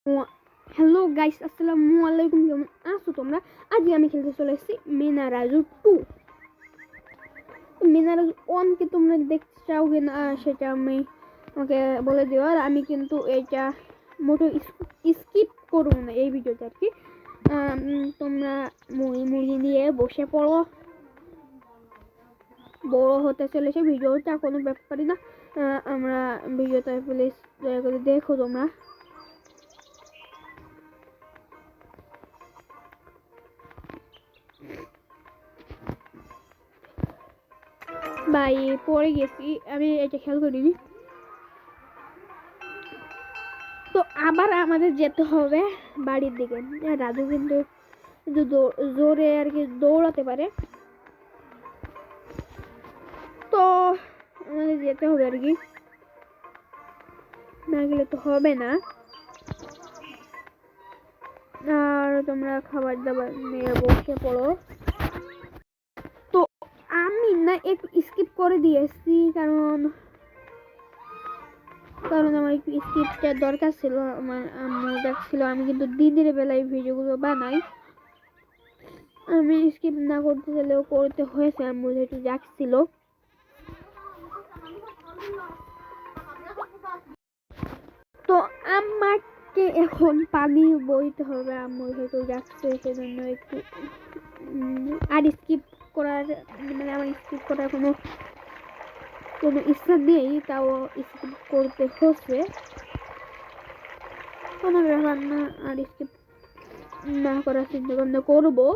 Hello guys, আসসালামু আলাইকুম। কেমন আছো তোমরা? আজকে আমি খেলতে চলে এসেছি মিনারাজু 2। মিনারাজু 1 কে তোমরা দেখতে চাও কি না সেটা আমাকে বলে দিও। আর আমি কিন্তু এটা মোটো স্কিপ করবো না এই ভিডিওতে আর কি। তোমরা মুরগি নিয়ে বসে পড়ো। বড় হতে চলেছে ভিডিওটা, কোনো ব্যাপারই না। আমরা ভিডিওটা প্লিজ দয়া করে দেখো তোমরা। ভাই পড়ে গেছি, আমি এটা খেয়াল করিনি। তো আবার আমাদের যেতে হবে বাড়ির দিকে। রাজু কিন্তু জোরে আর কি দৌড়াতে পারে, তো আমাদের যেতে হবে আর কি, না গেলে তো হবে না। আর তোমরা খাবার দাবার নিয়ে বসে পড়ো। তো আমি না একটু স্কিপ করে দিয়েছি, কারণ আমার একটু স্কিপটার দরকার ছিল। আমার আম্মু ডাকছিল, আমি কিন্তু দিনের বেলায় ভিডিওগুলো বানাই। আমি স্কিপ না করতে চাইলেও করতে হয়েছে, আম্মু যেহেতু ডাকছিল। তো আমাকে এখন পানি বইতে হবে, আম্মু যেহেতু ডাকছে সেজন্য একটু আর স্কিপ করার আমার স্কিপ করার কোনো ইচ্ছা নেই, তাও স্কিপ করতে হচ্ছে। কোনো ব্যাপার না, আর স্কিপ না করার চিন্তা ভাবনা করবো।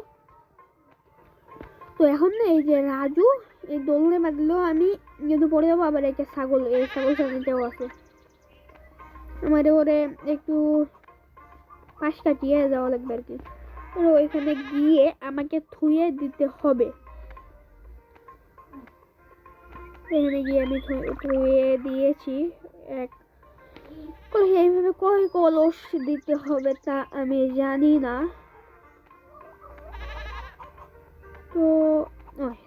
তো এখন না এই যে রাজু এই দোলনে বাঁধলো, আমি কিন্তু পড়ে যাবো। আবার একটা ছাগল, এই ছাগল ছাগলটাও আছে আমার, ওরে একটু পাশ কাটিয়ে যাওয়া লাগবে আর কি। ওইখানে গিয়ে আমাকে থুয়ে দিতে হবে। এখানে গিয়ে আমি ধুয়ে দিয়েছি। এইভাবে কয় কলস দিতে হবে তা আমি জানি না। তো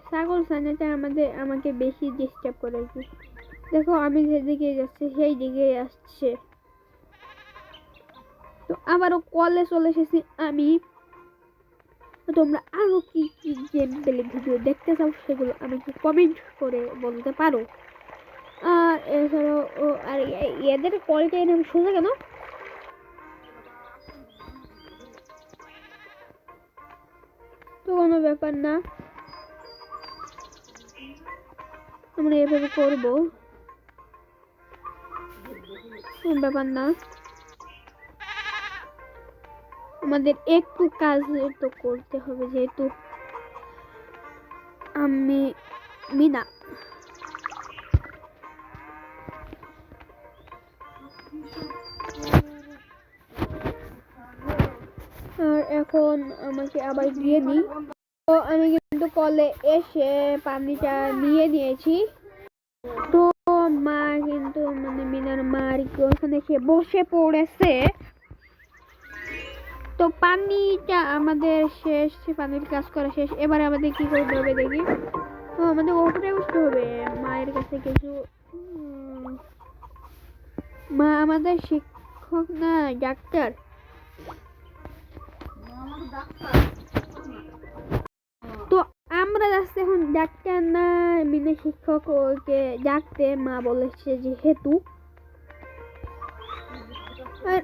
ছাগল ছানাটা আমাকে বেশি ডিস্টার্ব করে আর কি। দেখো আমি যেদিকে যাচ্ছি সেই দিকে আসছে। তো আবারও কলে চলে এসেছি আমি। তোমরা আরো কি কি গেম প্লে ভিডিও দেখতে চাও সেগুলো আমাকে কমেন্ট করে বলতে পারো। আর এছাড়াও আর এদের কলটা এরকম সোজা কেন? তো কোনো ব্যাপার না, আমরা এভাবে করবো, কোনো ব্যাপার না। আমাদের একটু কাজ তো করতে হবে, যেহেতু আমি মিনা। আর এখন আমাকে আবার গিয়ে দিই। তো আমি কিন্তু কলে এসে পানিটা নিয়ে নিয়েছি। তো মা কিন্তু মিনার মা আর কি ওখানে এসে বসে পড়েছে। তো পানিটা আমাদের শেষ, পানির কাজ করা শেষ। এবার আমাদের কি করতে হবে দেখি। তো আমাদের ওপরে উঠতে হবে, মায়ের কাছে কিছু। মা আমাদের শিক্ষক না, ডাক্তার। তো আমরা যাচ্ছি এখন ডাক্তার না মিনা শিক্ষক ওকে ডাকতে। মা বলেছে যেহেতু, আর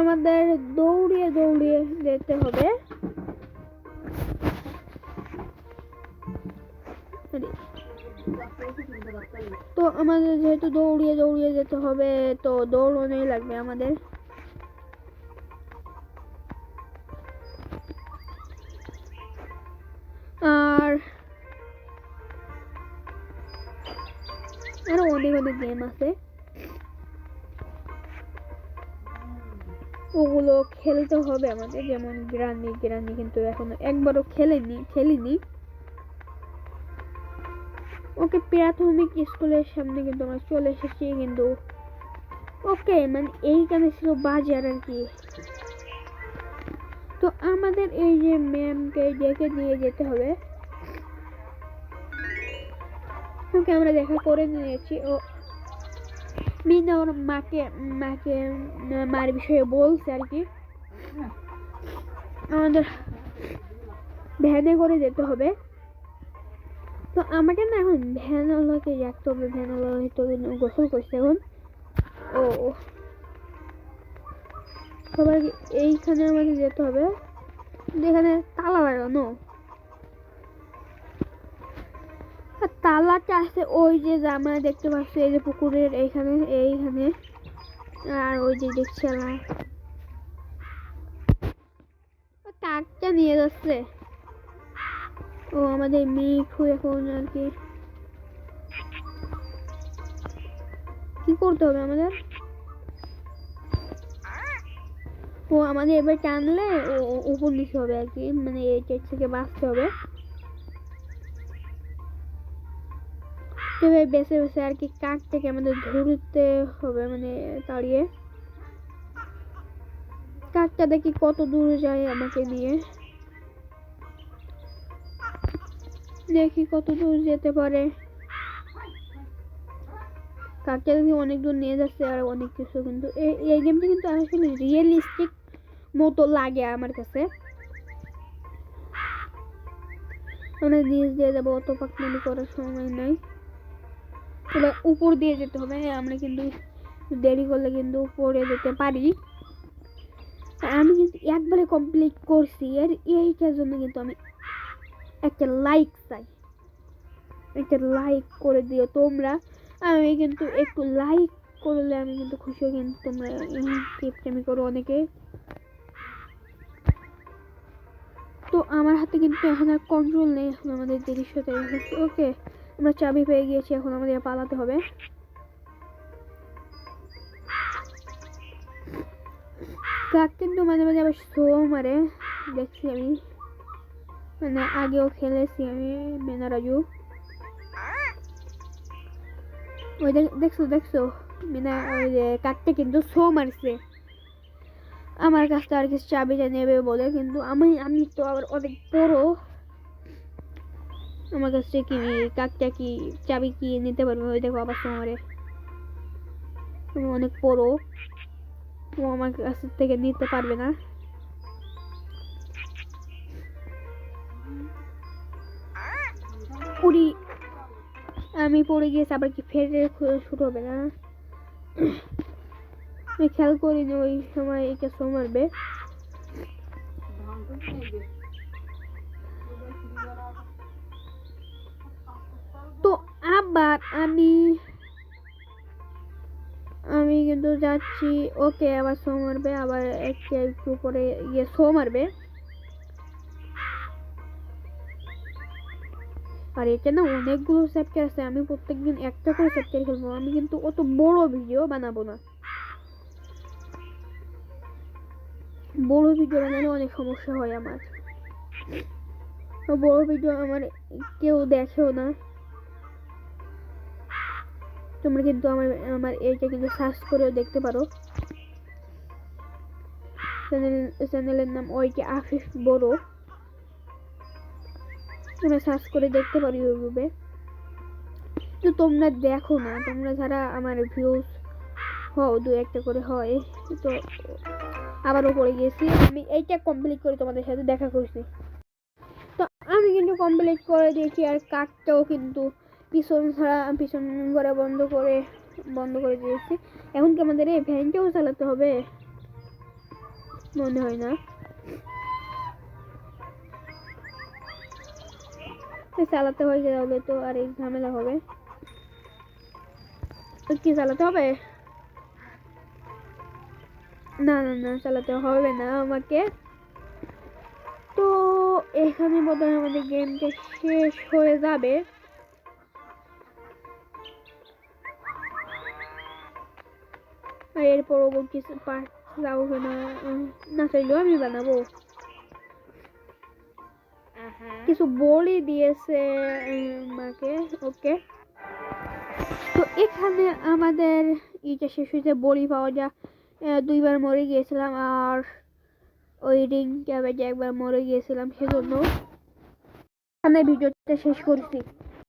আমাদের দৌড়িয়ে দৌড়িয়ে যেতে হবে। তো আমাদের যেহেতু দৌড়িয়ে দৌড়িয়ে যেতে হবে, তো দৌড়ানোই লাগবে আমাদের। আর আরো অনেক অনেক গেম আছে, ওগুলো খেলতে হবে আমাদের। যেমন গ্রানি কিন্তু এখনো একবারও খেলিনি। ওকে প্রাথমিক স্কুলের সামনে কিন্তু আমরা চলে এসেছি, কিন্তু ওকে এইখানে ছিল বাজার আর কি। তো আমাদের এই যে ম্যামকে ডেকে নিয়ে যেতে হবে। ওকে আমরা দেখা করে নিয়েছি। মিনা ওর মাকে মাকে মার বিষয়ে বলছে আর কি। আমাদের ভ্যানে করে যেতে হবে, তো আমাকে না এখন ভ্যানওয়ালাকে রাখতে হবে। ভ্যানওয়ালা হয়তো গোসল করছে এখন। ও সবাই এইখানে আমাদের যেতে হবে, যেখানে তালা লাগানো। তালাটা আছে ওই যে আমরা দেখতে পাচ্ছি, এই যে পুকুরের এইখানে এইখানে। আর ওই যে দেখছিলাম কাকটা নিয়ে যাচ্ছে। ও আমাদের মিঠু এখন আর কি কি করতে হবে আমাদের? ও আমাদের এবার টানলে ও উপর নিতে হবে আর কি, মানে এই থেকে বাঁচতে হবে। এবার বেছে বেছে আর কি কাকটাকে আমাদের ধরতে হবে, মানে তাড়িয়ে। কাকটা দেখি কত দূর যায় আমাকে নিয়ে, দেখি কত দূর যেতে পারে। কাকটা দেখি অনেক দূর নিয়ে যাচ্ছে আর অনেক কিছু, কিন্তু এই গেমটা কিন্তু আসলে রিয়েলিস্টিক মতো লাগে আমার কাছে। আমরা নিচ দিয়ে যাবো, অত পাকনামি করার সময় নাই। এবার উপর দিয়ে যেতে হবে, আমরা কিন্তু দেরি করলে কিন্তু উপরে যেতে পারি। আমি কিন্তু একবারে কমপ্লিট করছি, আর এইটার জন্য কিন্তু আমি একটা লাইক চাই, একটা লাইক করে দিও তোমরা। আমি কিন্তু একটু লাইক করলে আমি কিন্তু খুশি হই, কিন্তু তোমরা টিপটামি করো অনেকে। তো আমার হাতে কিন্তু এখন আর কন্ট্রোল নেই, এখন আমাদের দৃশ্যতে ওকে আমরা চাবি পেয়ে গিয়েছি, এখন আমাদের পালাতে হবে। কাক কিন্তু মাঝে মাঝে আবার শো মারে, দেখছি আমি, মানে আগেও খেলেছি আমি মিনারাজু। ওই দেখছো দেখছো মিনা, ওই যে কাকটা কিন্তু শো মারছে আমার কাছটা আর কিছু চাবিটা নেবে বলে, কিন্তু আমি তো আবার অনেক বড়, আমার কাছে কি কাকটা কি চাবি কি নিতে পারবে? ওই দেখো আবার শো মারে, আমি অনেক বড়, ও আমার কাছ থেকে নিতে পারবে না। পুরি আমি পড়ে গিয়েছি, আবার কি ফের শুরু হবে না? আমি খেয়াল করিনি ওই সময় এটা শো মারবে। তো আবার আমি কিন্তু যাচ্ছি, ওকে আবার শো মারবে, আবার একটু পরে ইয়ে শো মারবে। আর এটা না অনেকগুলো চ্যাপ্টার আছে, আমি প্রত্যেকদিন একটা করে চ্যাপ্টার খেলবো। আমি কিন্তু অত বড় ভিডিও বানাবো না, বড় ভিডিও বানালে অনেক সমস্যা হয় আমার, বড় ভিডিও আমার কেউ দেখেও না। তোমরা কিন্তু আমার এইটা কিন্তু সার্চ করেও দেখতে পারো, চ্যানেলের নাম ওইটা আফিফ বড়, তোমরা সার্চ করে দেখতে পারো ইউটিউবে। তো তোমরা দেখো না, তোমরা যারা আমার ভিউজ হও দু একটা করে হয়, তো আবারও পড়ে গেছি। আমি এইটা কমপ্লিট করে তোমাদের সাথে দেখা করছি, তো আমি কিন্তু কমপ্লিট করে দিয়েছি। আর কাকটাও কিন্তু পিছন ঘরে বন্ধ করে দিয়েছি। এখন কি আমাদের এই ভ্যানটাও চালাতে হবে? মনে হয় না, চালাতে হয় তাহলে তো আর এই ঝামেলা হবে। তো কি চালাতে হবে? না না না, চালাতে হবে না আমাকে। তো এখানে বোধহয় আমাদের গেমটা শেষ হয়ে যাবে। আর এর পরবর্তী পার্ট যাবো না চাইলেও আমি বানাবো। কিছু বড়ি দিয়েছে মাকে, ওকে। তো এখানে আমাদের ইটা শেষ হয়েছে, বড়ি পাওয়া যায়। 2বার মরে গিয়েছিলাম, আর ওই রিং ক্যাবেজে একবার মরে গিয়েছিলাম, সেজন্য এখানে ভিডিওটা শেষ করছি।